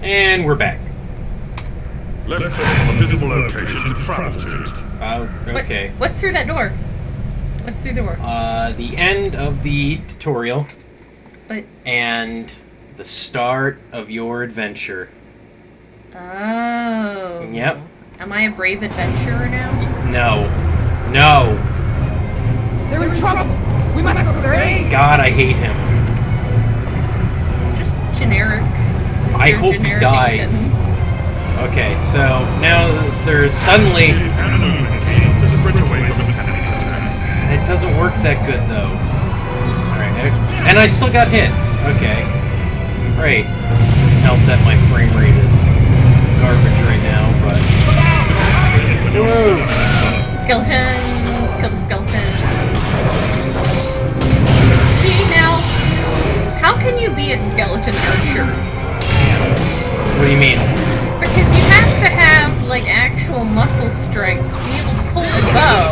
And we're back. Left click on a visible location to travel to it. Okay. What's through that door? What's through the door? The end of the tutorial. But... And the start of your adventure. Oh. Yep. Am I a brave adventurer now? No. No. They're in trouble. We must go to their aid. God, I hate him. It's just generic. I hope he dies. Okay, so now there's suddenly... To sprint away from the enemy's attack. It doesn't work that good, though. Alright, and I still got hit. Okay. Great. Doesn't help that my frame rate is garbage right now, but... Whoa. Skeletons! Kill the skeletons. See, now, how can you be a skeleton archer? What do you mean? Because you have to have, like, actual muscle strength to be able to pull the bow.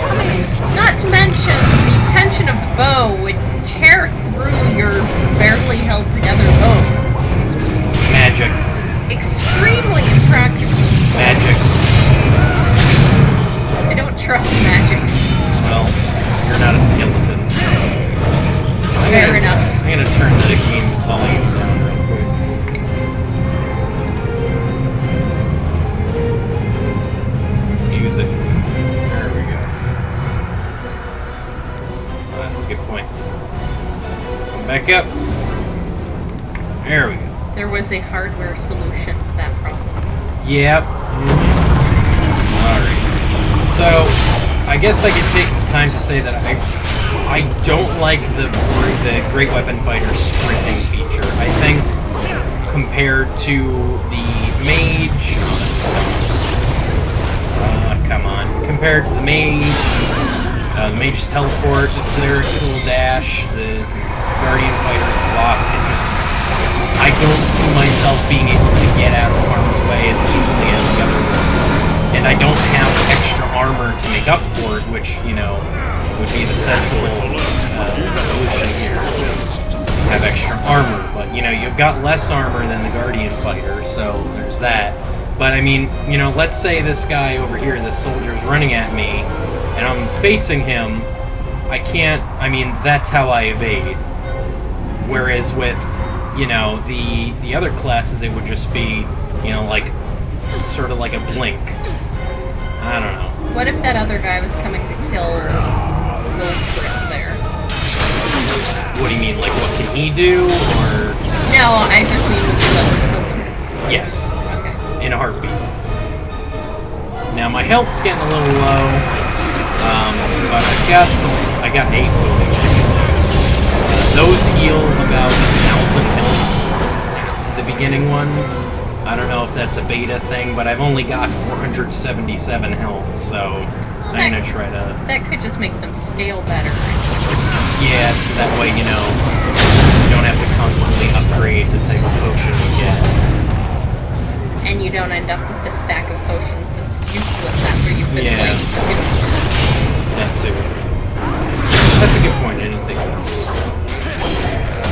Not to mention, the tension of the bow would tear through your barely held together bones. Magic. So it's extremely impractical. Magic. I don't trust magic. Well, you're not a skeleton. Fair enough. I'm gonna turn the game's volume down real quick. Music. There we go. Oh, that's a good point. Come back up. There we go. There was a hardware solution to that problem. Yep. Alright. So, I guess I could take the time to say that I don't like the Great Weapon Fighter sprinting feature. I think compared to the Mage... come on. Compared to the Mage's teleport, the Cleric's little dash, the Guardian Fighter's block, it just... I don't see myself being able to get out of harm's way as easily as the other ones. And I don't have extra armor to make up for it, which, you know, would be the sensible solution here. To have extra armor, but, you know, you've got less armor than the Guardian Fighter, so there's that. But, I mean, you know, let's say this guy over here, this soldier's running at me, and I'm facing him, I can't, I mean, that's how I evade. Whereas with, you know, the other classes, it would just be, you know, like, sort of like a blink. I don't know. What if that other guy was coming to kill Wilfred there? What do you mean, like, what can he do, or...? No, I just mean would you ever kill him? Yes. Okay. In a heartbeat. Now, my health's getting a little low, but I got 8 potions. Those heal about 1,000 health, the beginning ones. I don't know if that's a beta thing, but I've only got 477 health, so well, I'm gonna try to... That could just make them scale better. Yeah, so that way, you know, you don't have to constantly upgrade the type of potion you get. And you don't end up with the stack of potions that's useless after you've been playing for 50 years. That too. That's a good point, I didn't think of that.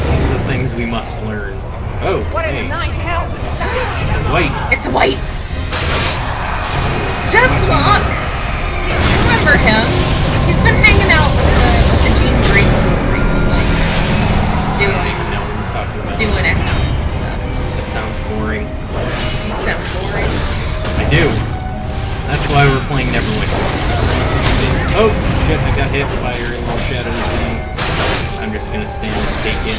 These are the things we must learn. Oh, What in the nine hells is this? It's a white. It's white! Deathlock! Remember him? He's been hanging out with the Jean Grey School recently. I don't even know what we're talking about. Doing extras and stuff. That sounds boring. You sound boring. I do. That's why we're playing Neverwinter. Oh, shit, I got hit by your little shadow thing. I'm just gonna stand and take it.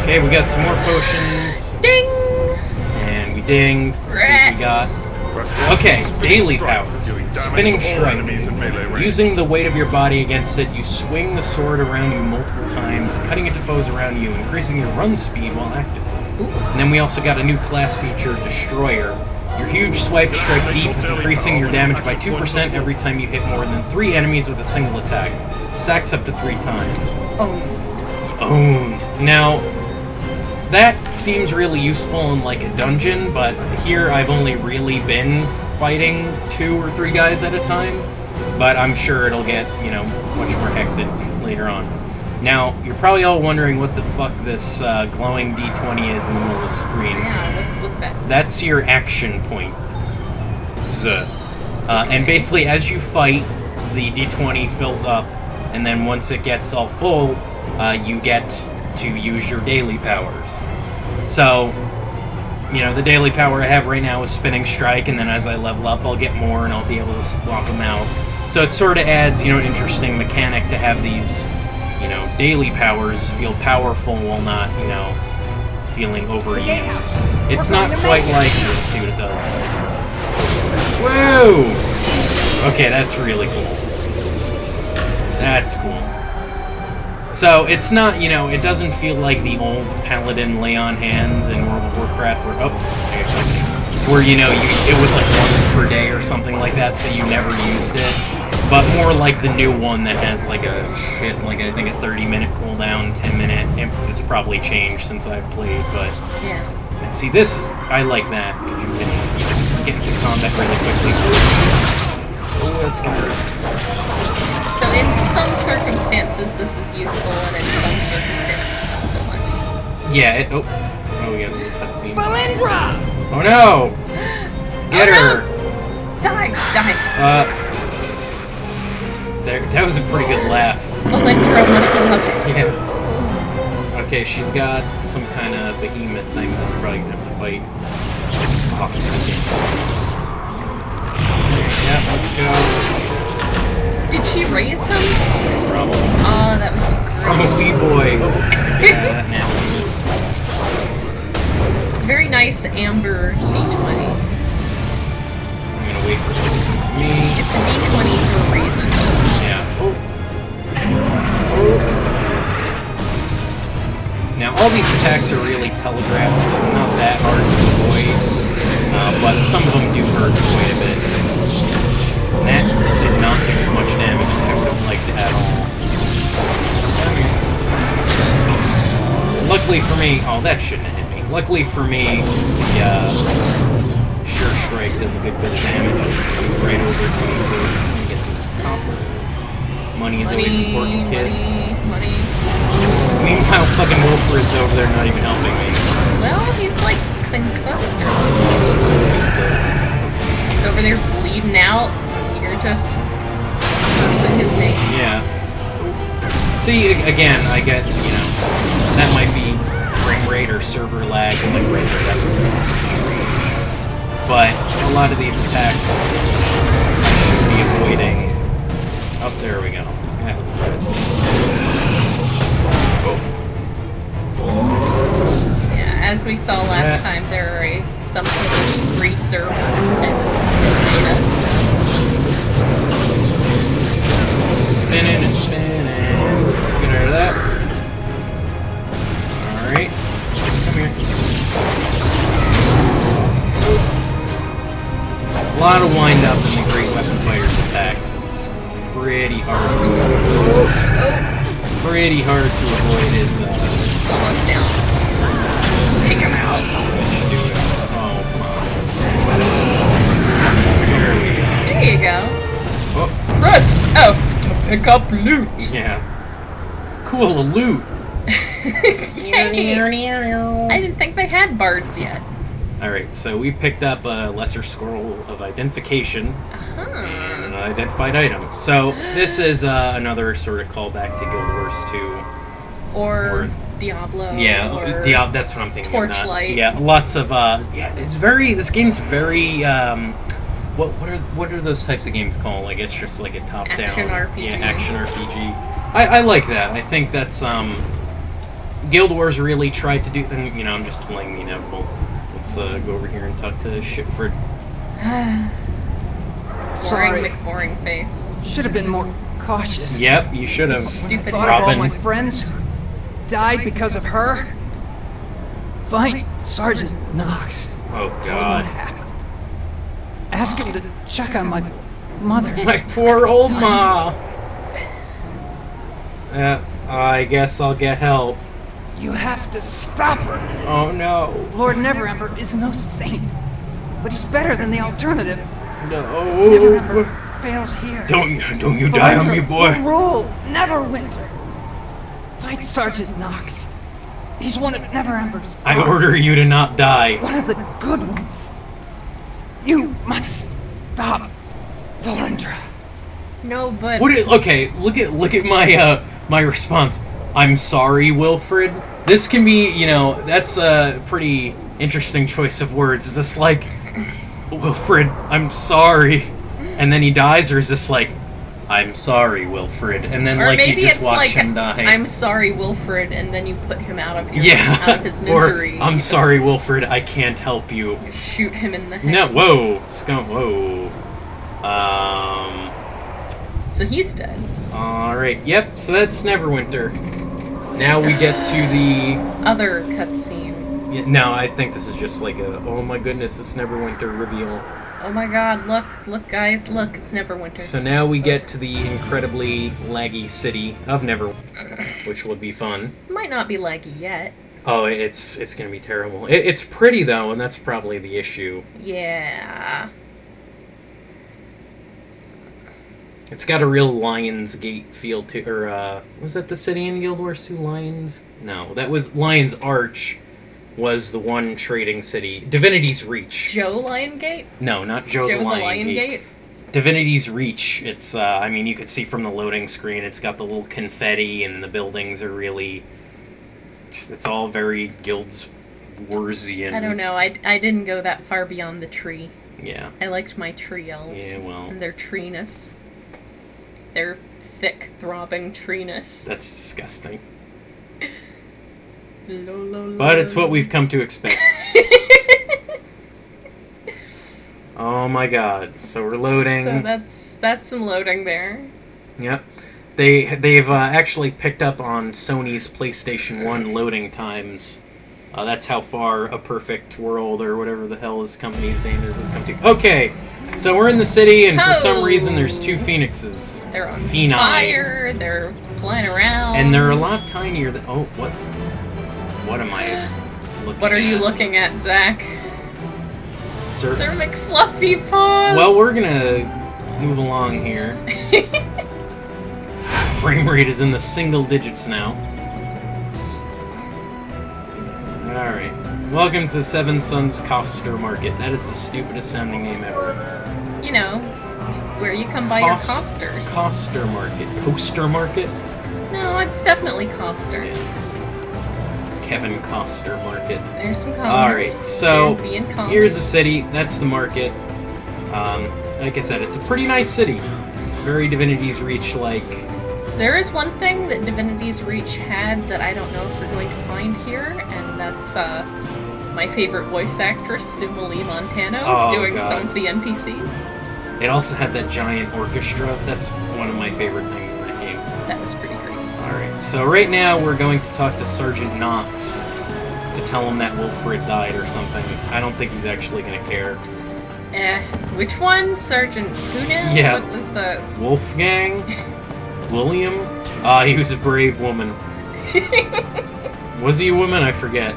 Okay, we got some more potions. Ding! And we dinged. Let's see what we got. Okay, daily powers. Spinning strike. Using the weight of your body against it, you swing the sword around you multiple times, cutting into foes around you, increasing your run speed while active. And then we also got a new class feature, Destroyer. Your huge swipes strike deep, increasing your damage by 2% every time you hit more than 3 enemies with a single attack. Stacks up to 3 times. Owned. Now, that seems really useful in, like, a dungeon, but here I've only really been fighting 2 or 3 guys at a time. But I'm sure it'll get, you know, much more hectic later on. Now, you're probably all wondering what the fuck this glowing D20 is in the middle of the screen. Yeah, what's with that? That's your action point. And basically, as you fight, the D20 fills up, and then once it gets all full, you get to use your daily powers. So, you know, the daily power I have right now is Spinning Strike, and then as I level up, I'll get more, and I'll be able to swap them out. So it sort of adds, you know, an interesting mechanic to have these, you know, daily powers feel powerful while not, you know, feeling overused. It's not quite like... Let's see what it does. Whoa! Okay, that's really cool. That's cool. So, it's not, you know, it doesn't feel like the old Paladin lay-on hands in World of Warcraft where, there's something. Where, you know, it was like once per day or something like that, so you never used it. But more like the new one that has like a, like I think a 30-minute cooldown, 10-minute. It's probably changed since I've played, but... Yeah. See, this is... I like that, because you can get into combat really quickly. Oh, that's gonna hurt. So in some circumstances this is useful, and in some circumstances not so much. Yeah, oh, we got a little cutscene. Valindra! Oh no! Get her! No! Die! Die! That was a pretty good laugh. Valindra would love it. Yeah. Okay, she's got some kind of behemoth thing that we're probably gonna have to fight. Oh, yeah, let's go. Did she raise him? Probably. Oh, that would be great. From a wee boy. Yeah, that nastiness. It's very nice amber D20. I'm gonna wait for something to me. It's a D20 for a reason. Yeah. Oh. Now, all these attacks are really telegraphed, so not that hard to avoid, but some of them do hurt quite a bit. And that did not do as much damage as I would have liked at all. Luckily for me... Oh, that shouldn't have hit me. Luckily for me, the Sure Strike does a good bit of damage. Right over to me to get this copper. Money is always important, kids. Money. Meanwhile, fucking Wilfred's over there not even helping me. Well, he's like concussed or something. He's over there bleeding out. You're just cursing his name. Yeah. See, again, I get, you know, that might be frame rate or server lag, and like right there, that was strange. But a lot of these attacks I should be avoiding. Oh, there we go. That was good. Yeah, as we saw last time, there are some 3 servers in this beta. Spinning and spinning. Get rid of that. Alright. Come here. A lot of wind up in the Great Weapon Fighter's attacks. It's pretty hard to It's pretty hard to avoid his Almost down. Take him out. That should do it. Oh my. There you go. Oh. Press F to pick up loot. Yeah. Cool, a loot. Yay. I didn't think they had bards yet. Alright, so we picked up a Lesser Scroll of Identification and an identified item. So this is another sort of callback to Guild Wars 2. Or Diablo. Yeah, or Diablo, that's what I'm thinking. Torchlight. Yeah, lots of, yeah, it's very, this game's very, what are those types of games called? Like, it's just like a top-down. Action RPG. Yeah, action RPG. I like that. I think that's, Guild Wars really tried to do, and, you know, I'm just playing the inevitable. Let's go over here and talk to Shipford. Boring McBoring face. Should have been more cautious. Yep, you should have. Stupid Thought of all Robin. my friends who died because of her. Find Sergeant Knox. Oh Tell him God. what happened. Ask him to check on my mother. My poor old ma. I guess I'll get help. You have to stop her. Oh no. Lord Neverwinter is no saint, but he's better than the alternative. No. Neverwinter fails here. Don't you die on me, boy. Rule Neverwinter. Fight Sergeant Knox. He's one of Neverwinter's I guards. order you to not die. One of the good ones. You must stop Volendra. No, but Okay, look at my my response. I'm sorry, Wilfred. This can be, you know, that's a pretty interesting choice of words. Is this like, Wilfred, I'm sorry, and then he dies, or is this like, I'm sorry, Wilfred, and then or like maybe you just it's watch like, him die? I'm sorry, Wilfred, and then you put him out of your, Yeah. out of his misery. Or I'm sorry, Wilfred, I can't help you. You shoot him in the head. No, whoa, whoa. So he's dead. Alright, yep, so that's Neverwinter. Now we get to the... Other cutscene. Yeah, no, I think this is just like a, oh my goodness, it's Neverwinter reveal. Oh my god, look guys, look, it's Neverwinter. So now we get to the incredibly laggy city of Neverwinter, which will be fun. Might not be laggy yet. Oh, it's gonna be terrible. It's pretty though, and that's probably the issue. Yeah. It's got a real Lionsgate feel to, or was that the city in Guild Wars 2? Lions? No, that was Lion's Arch. Was the one trading city. Divinity's Reach. Joe Liongate? No, not Joe the Liongate. Divinity's Reach. It's, I mean, you could see from the loading screen, it's got the little confetti, and the buildings are really... It's all very Guild Warsian. I don't know, I didn't go that far beyond the tree. Yeah. I liked my tree elves. Yeah, well... And their treeness. Their thick, throbbing treeness. That's disgusting. But But it's what we've come to expect. Oh my god. So we're loading. So that's some loading there. Yep. They've actually picked up on Sony's PlayStation 1 loading times. That's how far A Perfect World, or whatever the hell this company's name is, has come to. Okay, so we're in the city, and for some reason there's two phoenixes. They're on Phoenix. fire, they're flying around. And they're a lot tinier than... Oh, what? What am I looking at? What are you looking at, Zach? Sir McFluffy Paws! Well, we're gonna move along here. Frame rate is in the single digits now. Alright. Welcome to the Seven Sons Coster Market. That is the stupidest sounding name ever. You know, where you come by your costers. Coster Market. Coaster Market? No, it's definitely Coster. Yeah. Kevin Coster Market. There's some commoners. Alright, so They're being common. here's the city. That's the market. Like I said, it's a pretty nice city. It's very Divinity's Reach like. There is one thing that Divinity's Reach had that I don't know if we're going to find here, and that's my favorite voice actress, Suma Lee Montano, doing some of the NPCs. It also had that giant orchestra. That's one of my favorite things in that game. That was pretty great. Alright, so right now we're going to talk to Sergeant Knox to tell him that Wilfred died or something. I don't think he's actually going to care. Which one? Sergeant who now? Yeah. What was the... Wolfgang? William? He was a brave woman. Was he a woman? I forget.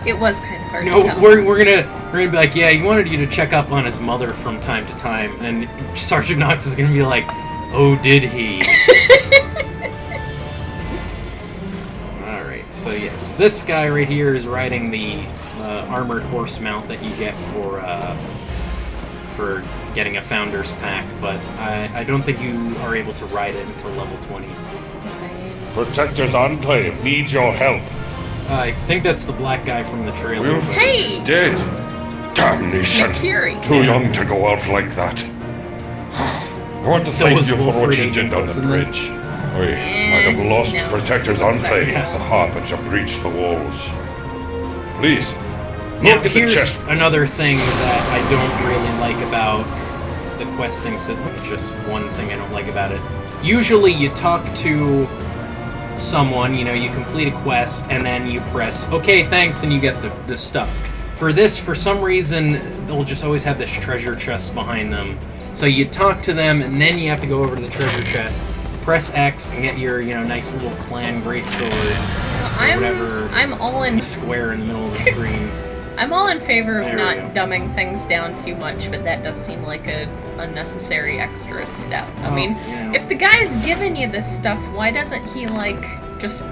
It was kind of hard No, to tell. we're gonna be like, yeah, he wanted you to check up on his mother from time to time, and Sergeant Knox is gonna be like, oh, did he? Alright, so yes, this guy right here is riding the armored horse mount that you get for getting a Founder's Pack, but I don't think you are able to ride it until level 20. Protector's Enclave needs your help. I think that's the black guy from the trailer. Wilfred Hey! is dead. Damnation. Nick Fury. Too young to go out like that. I want to So thank was you for Wilfred what you Agent did on the Wilson then? bridge. We might have lost no. Protector's It wasn't Enclave that if the Harbinger breached the walls. Please, Now, look at the here's chest. another thing that I don't really like about the questing system. It's just one thing I don't like about it. Usually you talk to someone, you know, you complete a quest, and then you press, okay, thanks, and you get the stuff. For this, for some reason, they'll just always have this treasure chest behind them. So you talk to them, and then you have to go over to the treasure chest, press X, and get your, you know, nice little clan greatsword. Whatever I'm all in. square in the middle of the screen. I'm all in favor of There not we go. dumbing things down too much, but that does seem like a unnecessary extra step. I Well, mean, you know. if the guy's giving you this stuff, why doesn't he, like, just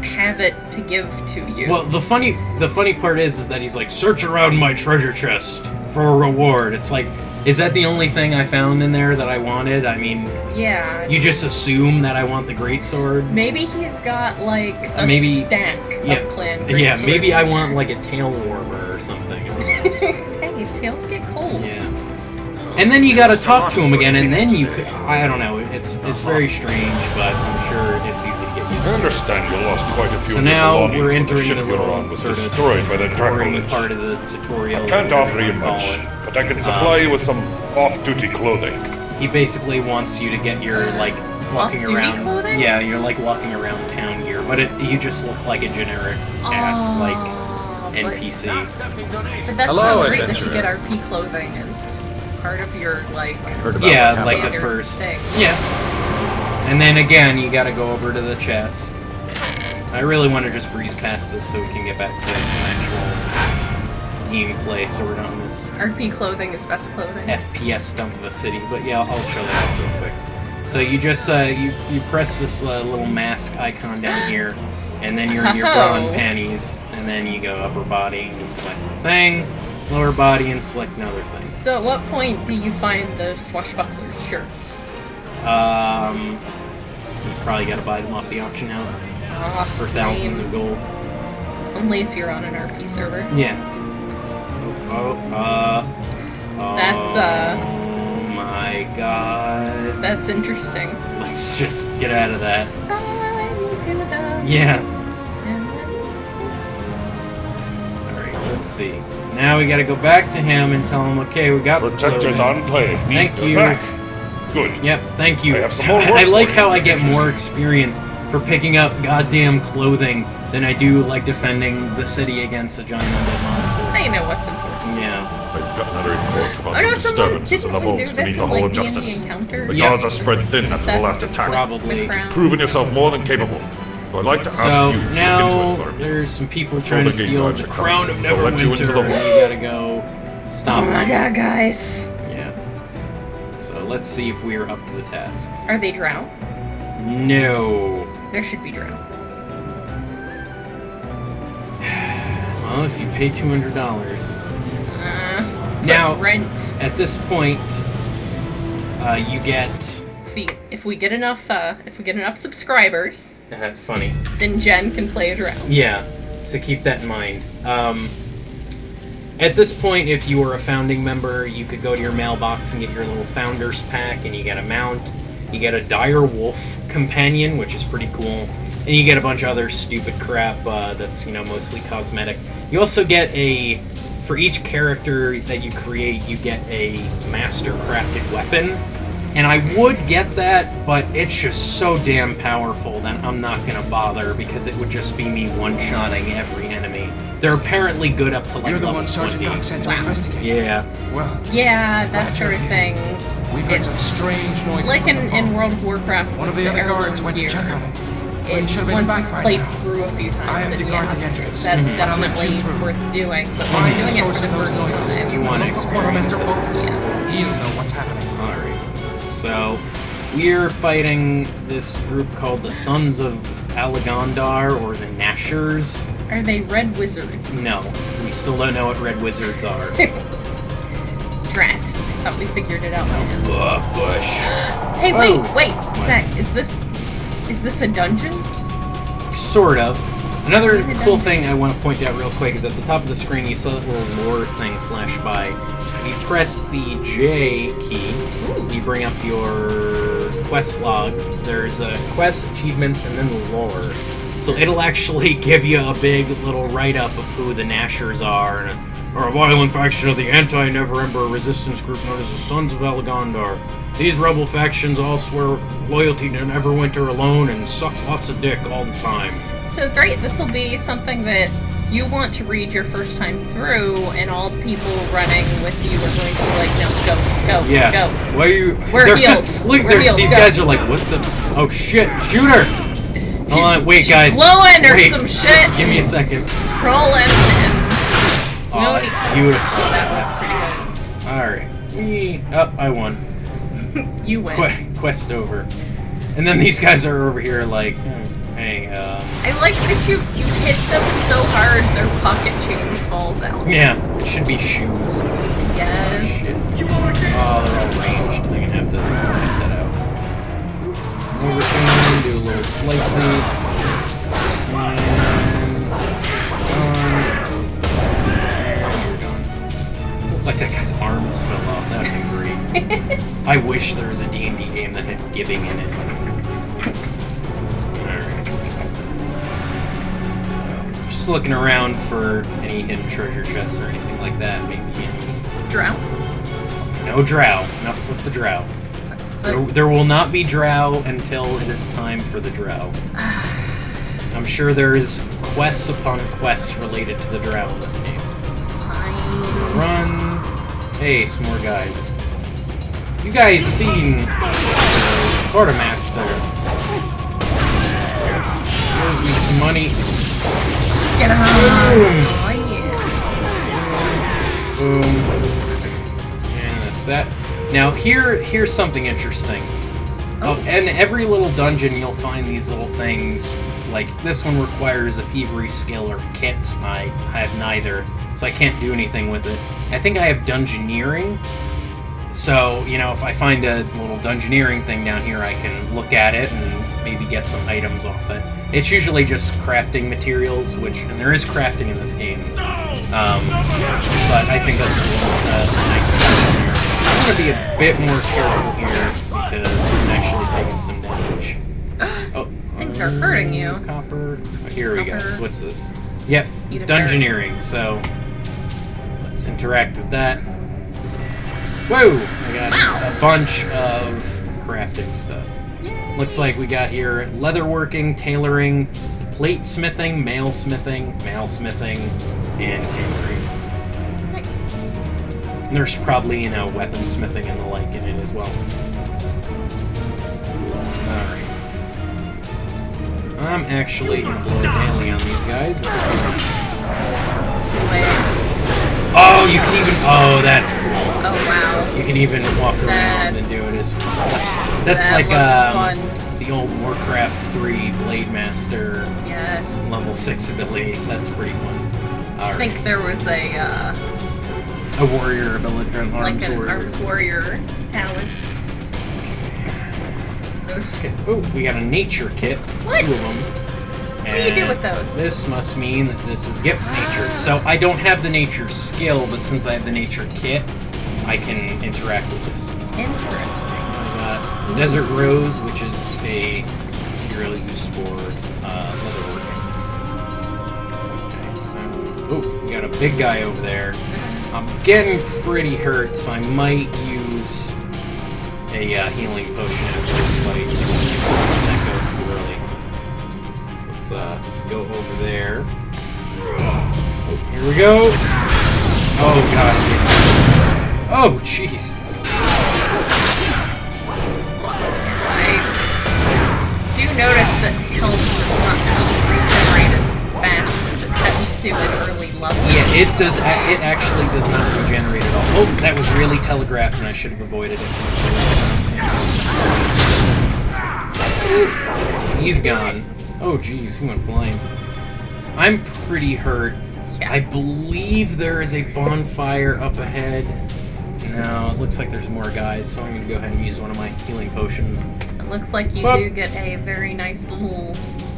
have it to give to you? Well, the funny part is that he's like, search around my treasure chest for a reward. It's like, is that the only thing I found in there that I wanted? I mean, yeah. you just assume that I want the greatsword. Maybe he's got, like, a Maybe- stack yeah, of clan Yeah, greatswords maybe I in want there. like a tail warmer or something. Hey, tails get cold. Yeah. And then you gotta talk to him again, and then you could, I don't know, it's very strange, but I'm sure it's easy to get used I to. understand you lost quite a few So of your now belongings we're when entering ship the you're on little was sort of destroyed by the boring Dracolich. part of the tutorial. I can't or offer you whatever much, call it. but I can supply you with some off-duty clothing. He basically wants you to get your, like, walking Off-duty around... clothing? Yeah, you're, like, walking around town gear, but you just look like a generic ass, like, NPC. But that's Hello, so great that you adventurer. get RP clothing as part of your, like, Heard about Yeah, what like the happened. standard first... thing. Yeah. And then again, you gotta go over to the chest. I really want to just breeze past this so we can get back to some actual gameplay, so we're not in this RP clothing is best clothing. FPS dump of a city. But yeah, I'll show that off real quick. So you just you press this little mask icon down here, and then you're in your bra and panties, and then you go upper body and you select the thing, lower body and select another thing. So at what point do you find the swashbucklers shirts? You probably gotta buy them off the auction house Ah, for thousands lame. of gold. Only if you're on an RP server. Yeah. That's, Oh my god. That's interesting. Let's just get out of that. Yeah. Alright, let's see. Now we gotta go back to him and tell him, okay, we got the Protectors clothing. enclave. Thank You're you. back. Good. Yep, thank you. I have some more work I like for you how I if get you're more interested. experience for picking up goddamn clothing than I do, like, defending the city against a giant undead monster. They know what's important. Yeah. I've gotten a report about Oh no, some someone disturbances in didn't the we do vaults this beneath in the Hall like of D&D Justice. Encounter? The Yeah. gods are spread thin after the last attack. Probably. The crown. Proven yourself more than capable. So I'd like to ask So you to look now into it for me. there's some people trying to the gate steal guards the are crown of coming. They'll let you into Neverwinter, the and vault. you gotta go stop Oh my them. god, guys. Yeah. So let's see if we're up to the task. Are they drow? No. There should be drow. Well, if you pay $200. Put Now- rent At this point, you get... if we get enough subscribers, funny. then Jen can play a drow. Yeah, so keep that in mind. At this point, if you were a founding member, you could go to your mailbox and get your little founder's pack, and you get a mount, you get a dire wolf companion, which is pretty cool, and you get a bunch of other stupid crap that's, mostly cosmetic. You also get for each character that you create, you get a master-crafted weapon, and I would get that, but it's just so damn powerful that I'm not gonna bother, because it would just be me one-shotting every enemy. They're apparently good up to, like, You're the level one Sergeant 20. Doc sent to Wow. investigate. Yeah. Well, Yeah, that Glad sort you're of here. thing. we've heard some It's strange noises. like from the in vault. World of Warcraft. One of with the other heirloom guards went to gear. check on it. Well, you It's should have been once back you've by played now. through a few times, I have to then guard yeah, the entrance. that's And I'll let you definitely through. worth doing. But when Find you're the doing it source for the of those first noises. time, You want to Look for experience Quartermaster it. Bowles. Yeah. He'll know what's happening. Alright. So, we're fighting this group called the Sons of Alagondar, or the Nashers. Are they red wizards? No, we still don't know what red wizards are. Drat. Thought we figured it out by now. Bush. Hey, wait, Oh. wait, Zach, is this a dungeon? Sort of. Another Even cool though- thing I want to point out real quick is at the top of the screen you saw that little lore thing flash by. If you press the J key, Ooh. you bring up your quest log. There's quests, achievements, and then the lore. So it'll actually give you a big little write-up of who the Nashers are, and are a violent faction of the anti-Neverwinter resistance group known as the Sons of Alagondar. These rebel factions all swear loyalty to Neverwinter alone and suck lots of dick all the time. So great, this will be something that you want to read your first time through, and all the people running with you are going to be like, no, go, Yeah. go. Why are you? We're they're- heels. Look, We're heels, these go. guys are like, what the? Oh shit! Shoot her! Hold on, wait, she's guys. glowing or Wait, some just shit. give me a second. Crawling and... Oh, Beautiful. That was pretty Alright. Oh, I won. good. You win. Quest over. And then these guys are over here like, hey, I like that you hit them so hard their pocket change falls out. yeah, it should be shoes. Yes. Shit. Oh, they're all ranged. I'm gonna have to get that out. Overturn, do a little slicing. And you're done. Looks like that guy's arms fell off. That'd be great. I wish there was a D&D game that had giving in it. Alright. So, just looking around for any hidden treasure chests or anything like that. Maybe any... Drow? No drow. Enough with the drow. But There will not be drow until it is time for the drow. I'm sure there is quests upon quests related to the drow in this game. fine. Run. Hey, some more guys. You guys seen the quartermaster? Gives me some money. Get him! Boom. Oh, yeah. Boom. And that's that. Now here's something interesting. Oh. In every little dungeon you'll find these little things. Like this one requires a thievery skill or kit. I have neither, so I can't do anything with it. I think I have dungeoneering. So, you know, if I find a little dungeoneering thing down here, I can look at it and maybe get some items off it. It's usually just crafting materials, and there is crafting in this game. But I think that's a nice stuff in here. I'm going to be a bit more careful here because I'm actually taking some damage. Oh, Things are hurting you. Copper. Oh, here we go. Copper. So what's this? Yep, Eat a dungeoneering. So let's interact with that. Whoa! I got a bunch of crafting stuff. Yay. Looks like we got here leatherworking, tailoring, plate smithing, mail smithing, and tailoring. Nice. And there's probably, you know, weapon smithing and the like in it as well. Alright. I'm actually going to blow a daily on these guys. Oh, you can even... Oh, that's cool. Oh, wow. You can even walk around and do it as... That's like fun. the old Warcraft 3 Blade Master Yes. level 6 ability. That's pretty fun. I think there was a warrior ability, an arms like an warrior. arms warrior talent. Those. Oh, we got a nature kit. What? 2 of them. What do you do with those? This must mean that this is nature. So I don't have the nature skill, but since I have the nature kit, I can interact with this. Interesting. I got Desert Rose, which is a material used for leatherworking. Okay, so we got a big guy over there. I'm getting pretty hurt, so I might use a healing potion at this fight. Don't let that go too early. So let's go over there. Oh, here we go. Oh god. Oh jeez. I do notice that health does not seem regenerated fast as it tends to at early levels. Yeah, it does. It actually does not regenerate at all. Oh, that was really telegraphed, and I should have avoided it. He's gone. Oh, geez, he went flying. So I'm pretty hurt. Yeah. I believe there is a bonfire up ahead. No, it looks like there's more guys, so I'm going to go ahead and use one of my healing potions. It looks like you do get a very nice little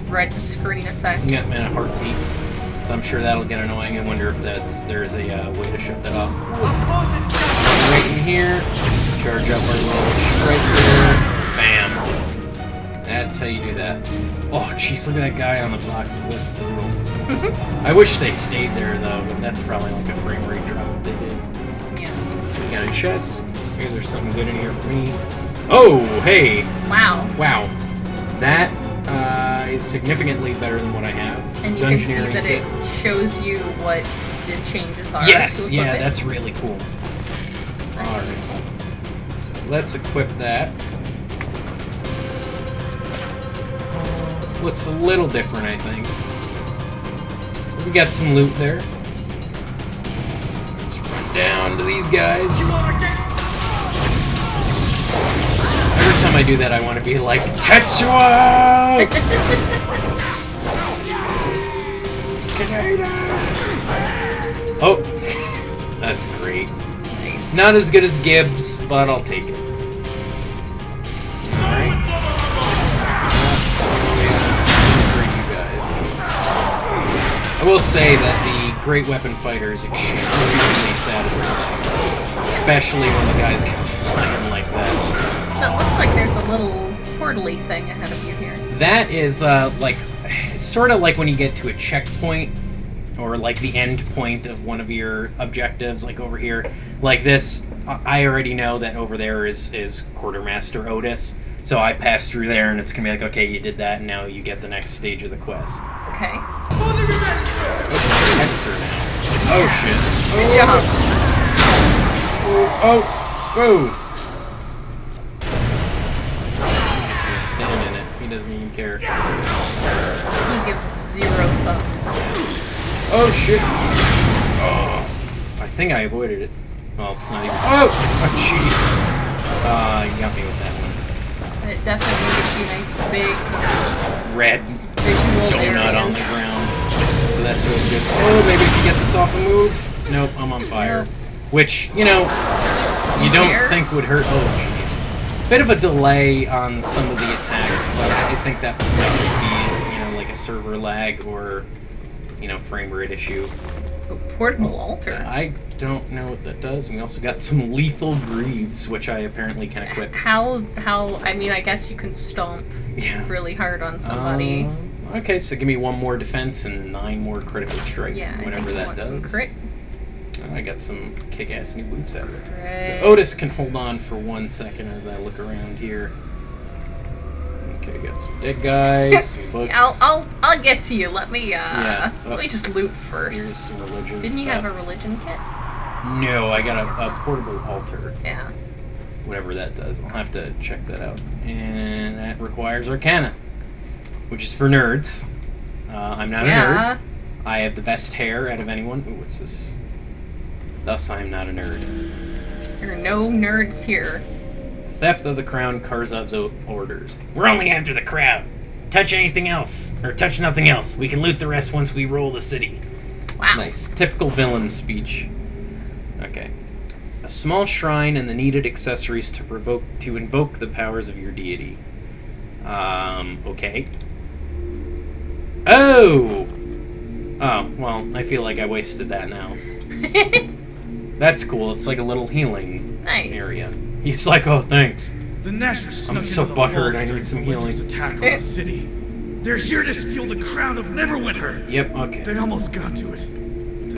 red screen effect. Yeah, and a heartbeat. So I'm sure that'll get annoying. I wonder if there's a way to shut that off. Right in here. Charge up our little strike there. Bam. That's how you do that. Oh, jeez, look at that guy on the boxes. That's brutal. I wish they stayed there, though, but that's probably like a frame rate drop that they did. Yeah. So we got a chest. Maybe there's something good in here for me. Oh, hey! Wow. Wow. That is significantly better than what I have. And you can see Dungeoneering that kit. it shows you what the changes are. Yes, to equip yeah, it. that's really cool. That's Alright. useful. So let's equip that. Looks a little different, I think. So we got some loot there. Let's run down to these guys. Every time I do that, I want to be like, Tetsuo! Oh, that's great. Nice. Not as good as Gibbs, but I'll take it. Alright. Great, you guys. I will say that the Great Weapon Fighter is extremely satisfying. Especially when the guys get flying like that. So it looks like there's a little portal-y thing ahead of you here. That is, like, sort of like when you get to a checkpoint, or like the end point of one of your objectives, like over here. Like this, I already know that over there is Quartermaster Otis, so I pass through there and it's gonna be like, okay, you did that, and now you get the next stage of the quest. Okay. Hexer now. Oh shit. Good job. Oh, whoa. I'm just gonna stand in it. He doesn't even care. He gives 0 fucks. Oh shit! Oh, I think I avoided it. Well, it's not even. Oh! Oh jeez! You got me with that one. It definitely gives you nice big Red visual donut on areas. the ground. So that's so good. Oh, maybe if you get this off a move. Nope, I'm on fire. Nope. Which, you know, you don't think would hurt. Oh jeez. Bit of a delay on some of the attacks, but I think that might just be, you know, like a server lag or, you know, frame rate issue. Oh, portable altar. I don't know what that does. We also got some lethal greaves, which I apparently can equip. How, I mean, I guess you can stomp really hard on somebody. Okay, so give me 1 more defense and 9 more critical strike, Yeah, whatever that does. Some crit. I got some kick-ass new boots out of it. Right. So Otis can hold on for 1 second as I look around here. Okay, got some dead guys, some books. I'll get to you. Let me let me just loot Here's first. some religion Didn't stuff. you have a religion kit? No, I got a portable altar. Yeah. Whatever that does. I'll have to check that out. And that requires Arcana, which is for nerds. I'm not a nerd. I have the best hair out of anyone. Ooh, what's this? Thus, I am not a nerd. There are no nerds here. Theft of the crown, Karzov's orders. We're only after the crown. Touch anything else, or touch nothing else. We can loot the rest once we roll the city. Wow. Nice. Typical villain speech. Okay. A small shrine and the needed accessories to invoke the powers of your deity. Okay. Oh! Oh, well, I feel like I wasted that now. That's cool. It's like a little healing area. He's like, oh, thanks. The Nashers I'm so butthurt, I need some healing. Attack on the city. They're here to steal the crown of Neverwinter. Yep, okay. They almost got to it.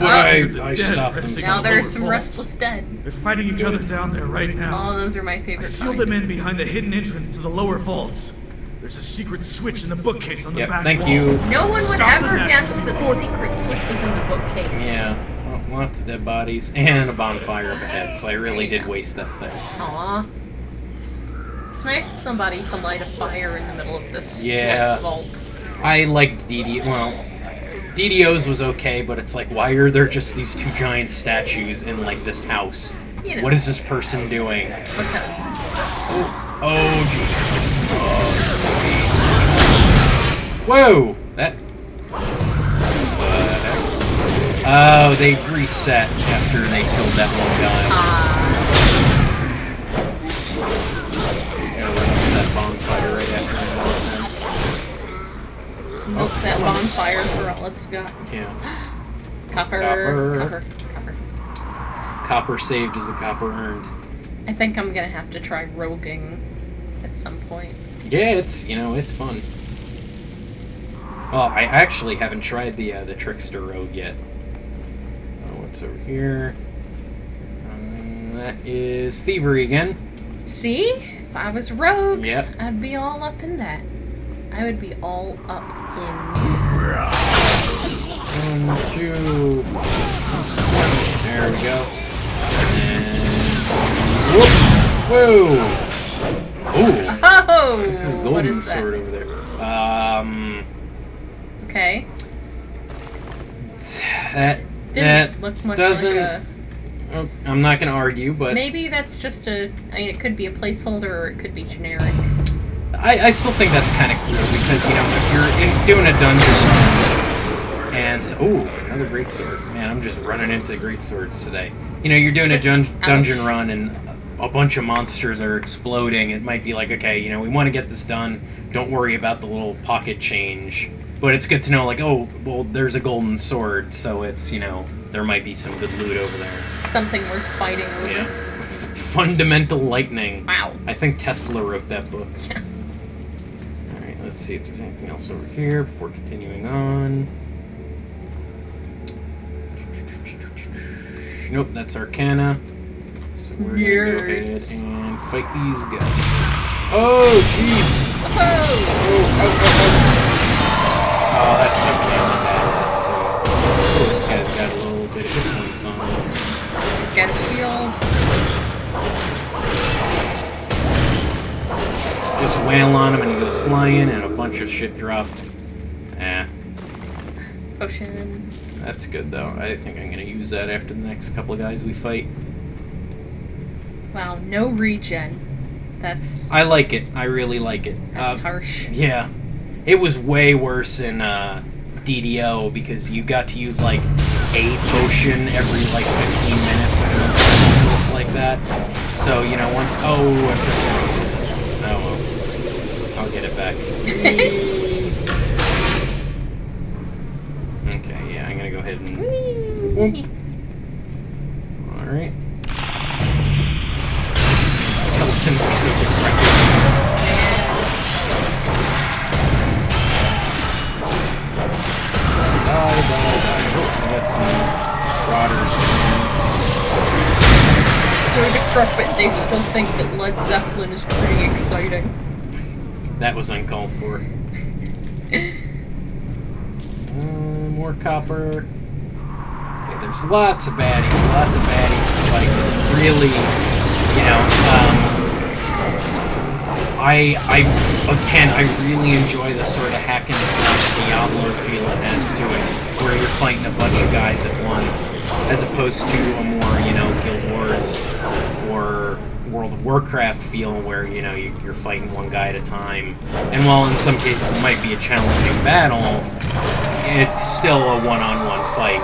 I stopped them. Now there's some restless dead. They're fighting each other down there right now. Oh, those are my favorite. I sealed them in behind the hidden entrance to the lower vaults. There's a secret switch in the bookcase on the back thank wall. you. No one would Stop ever the guess that the before- secret switch was in the bookcase. Yeah, well, lots of dead bodies and a bonfire up ahead, so I really did waste that thing. Aw. It's nice of somebody to light a fire in the middle of this vault. I liked DD. Well, DDO's was okay, but it's like, why are there just these 2 giant statues in like this house? You know. What is this person doing? Because. Oh Jesus! Whoa! That. Oh, they reset after they killed that one guy. Gotta run up to that bonfire right after. Smoke that bonfire for all it's got. Yeah. Copper. Copper saved is a copper earned. I think I'm gonna have to try roguing at some point. Yeah, it's it's fun. Oh, I actually haven't tried the Trickster Rogue yet. Oh, what's over here? That is Thievery again. See? If I was a rogue, Yep. I'd be all up in that. I would be all up in. 1, 2. There we go. And whoop! Whoa! Ooh! Oh! This is What golden is that? sword over there. Okay. That Didn't look much doesn't. like a... Oh, I'm not going to argue, but... Maybe that's just I mean, it could be a placeholder or it could be generic. I still think that's kind of cool, because, you know, if you're doing a dungeon run, and... So, ooh, another greatsword. Man, I'm just running into greatswords today. You know, you're doing a dungeon run, and a bunch of monsters are exploding. It might be like, okay, you know, we want to get this done. Don't worry about the little pocket change. But it's good to know, like, oh, well, there's a golden sword, so it's, you know, there might be some good loot over there. Something worth fighting over. Yeah. Fundamental Lightning. Wow. I think Tesla wrote that book. Alright, let's see if there's anything else over here before continuing on. Nope, that's Arcana. So we're gonna go ahead and fight these guys. Oh, jeez! Oh, that's so badass. Oh, this guy's got a little bit of hit points on him. He's got a shield. Just wail on him and he goes flying and a bunch of shit dropped. Eh. Potion. That's good though. I think I'm gonna use that after the next couple of guys we fight. Wow, no regen. That's... I like it. I really like it. That's harsh. Yeah. It was way worse in DDO because you got to use like a potion every like 15 minutes or something ridiculous like that. So, you know, once... Oh, I pressed... Oh, well. I'll get it back. Okay, yeah, I'm gonna go ahead and... Whoop. Alright. Skeletons are so decrepit. Die. Oh, I got some marauders. So decrepit, they still think that Led Zeppelin is pretty exciting. That was uncalled for. More copper. So there's lots of baddies to fight. It's really, you know, I really enjoy the sort of hack and slash Diablo feel it has to it, where you're fighting a bunch of guys at once, as opposed to a more, you know, Guild Wars or World of Warcraft feel where, you know, you're fighting one guy at a time. And while in some cases it might be a challenging battle, it's still a one-on-one fight.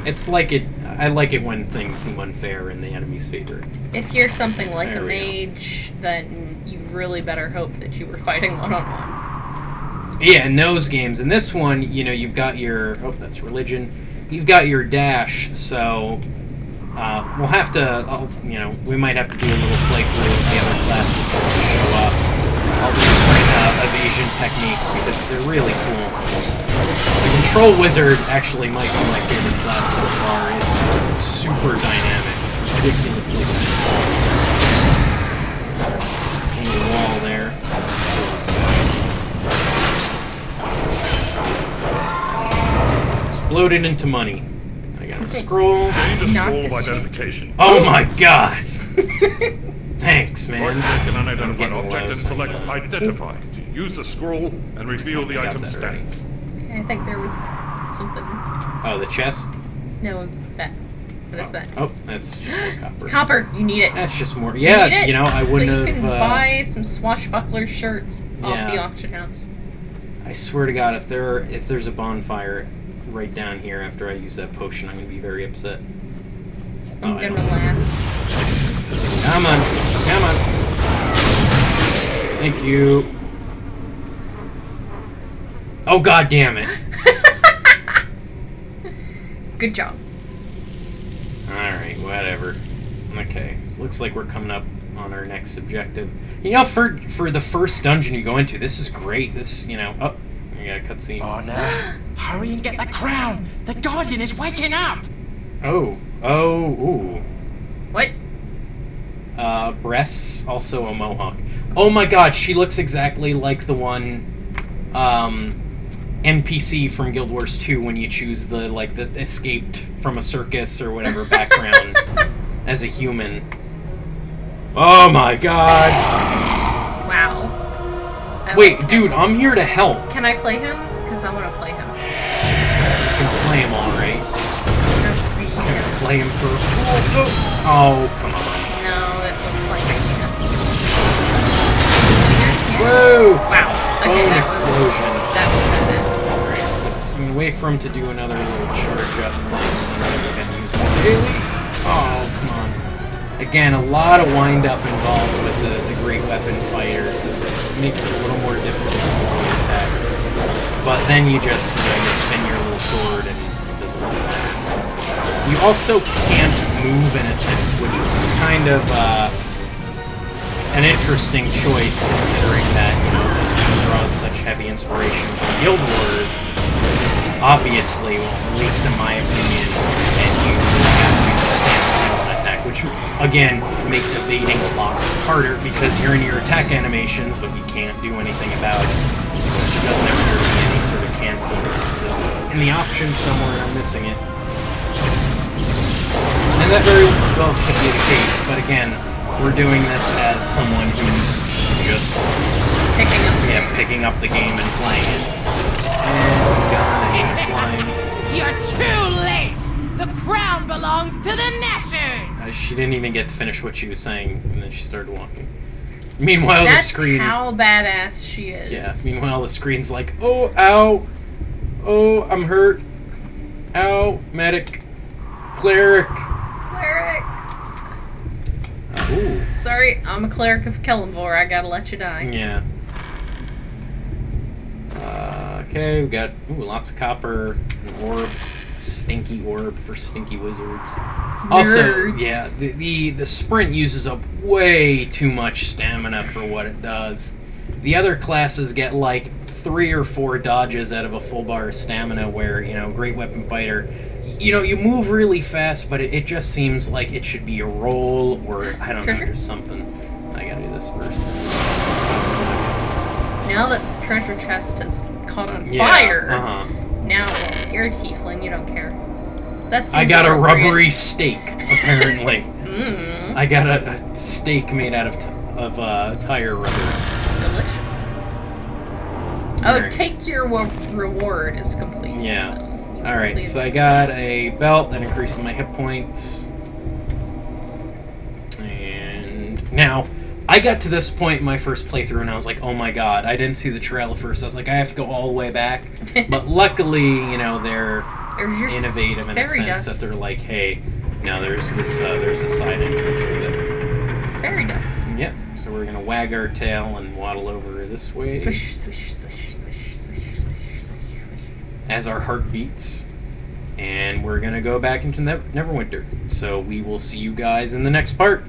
It's like it. I like it when things seem unfair in the enemy's favor. If you're something like a mage, then you really better hope that you were fighting one-on-one. Yeah, in those games. In this one, you know, you've got your... Oh, that's religion. You've got your dash, so... we'll have to... you know, we might have to do a little playthrough with the other classes just to show off all the different evasion techniques, because they're really cool. The Control Wizard actually might be my favorite class so far. It's super dynamic. It's ridiculously dynamic. Hang the wall there. Let's kill this guy. Exploded into money. I got a scroll. Gained a scroll of identification. Oh my god! Thanks, man. Right-click an unidentified object and select Identify to use the scroll and reveal the item's stats. I think there was something... Oh, the chest? No, that. What is that? Oh, that's just more copper. Copper! You need it. That's just more... Yeah, you know, I wouldn't have... So you can buy some swashbuckler shirts off the auction house. I swear to God, if there's a bonfire right down here after I use that potion, I'm going to be very upset. I'm gonna laugh. Come on. Come on. Thank you. Oh, God damn it. Good job. Alright, whatever. Okay, so looks like we're coming up on our next objective. You know, for the first dungeon you go into, this is great. This, you know... Oh, I got a cutscene. Oh, no. Hurry and get the crown! The Guardian is waking up! Oh. Oh, ooh. What? Breasts, also a mohawk. Oh my god, she looks exactly like the one, NPC from Guild Wars 2 when you choose the escaped from a circus or whatever background as a human. Oh my god! Wow. Wait, dude, I'm here to help. Can I play him? Because I want to play him. You can play him alright. slay him first. Oh, come on. No, it looks like I can't. Whoa! Wow. Okay, Bone that explosion. That was badass. Let's wait for him to do another little charge up, and then we can use more daily. Oh, come on. Again, a lot of wind-up involved with the great weapon fighter, so this makes it a little more difficult for the attacks. But then you just, you spin your little sword and it doesn't really matter. You also can't move an attack, which is kind of an interesting choice, considering that, this game draws such heavy inspiration from Guild Wars. Obviously, well, at least in my opinion, and you have to stand still and attack, which, again, makes evading a lot harder, because you're in your attack animations, but you can't do anything about it. So it doesn't appear to be any sort of cancel. It's just in the options somewhere, and I'm missing it. And that very well could be the case, but again, we're doing this as someone who's just picking up the game and playing it. And he's gone, and he's flying. You're too late! The crown belongs to the Nashers! She didn't even get to finish what she was saying, and then she started walking. Meanwhile, the screen... That's how badass she is. Yeah, meanwhile, the screen's like, oh, ow, oh, I'm hurt, ow, medic, cleric. Cleric. Ooh. Sorry, I'm a cleric of Kellenvor. I gotta let you die. Yeah. Okay, we got lots of copper, an orb, stinky orb for stinky wizards. Nerds. Also, yeah, the sprint uses up way too much stamina for what it does. The other classes get like 3 or 4 dodges out of a full bar of stamina, where, Great Weapon Fighter, you move really fast, but it just seems like it should be a roll, or, I don't know, there's something. I gotta do this first. Now that the treasure chest has caught on fire, now you're a tiefling, you don't care. I got a rubbery steak, apparently. I got a steak made out of tire rubber. Delicious. Oh, take your reward is complete. Yeah. So Alright, so I got a belt that increases my hit points. And now, I got to this point in my first playthrough and I was like, oh my god, I didn't see the trail at first. I was like, I have to go all the way back. But luckily, they're innovative in a sense that they're like, hey, now there's a side entrance with it. It's fairy dust. Yep. So we're gonna wag our tail and waddle over this way. Swish, swish, swish, swish, swish, swish, swish, swish. As our heart beats. And we're gonna go back into Neverwinter. So we will see you guys in the next part.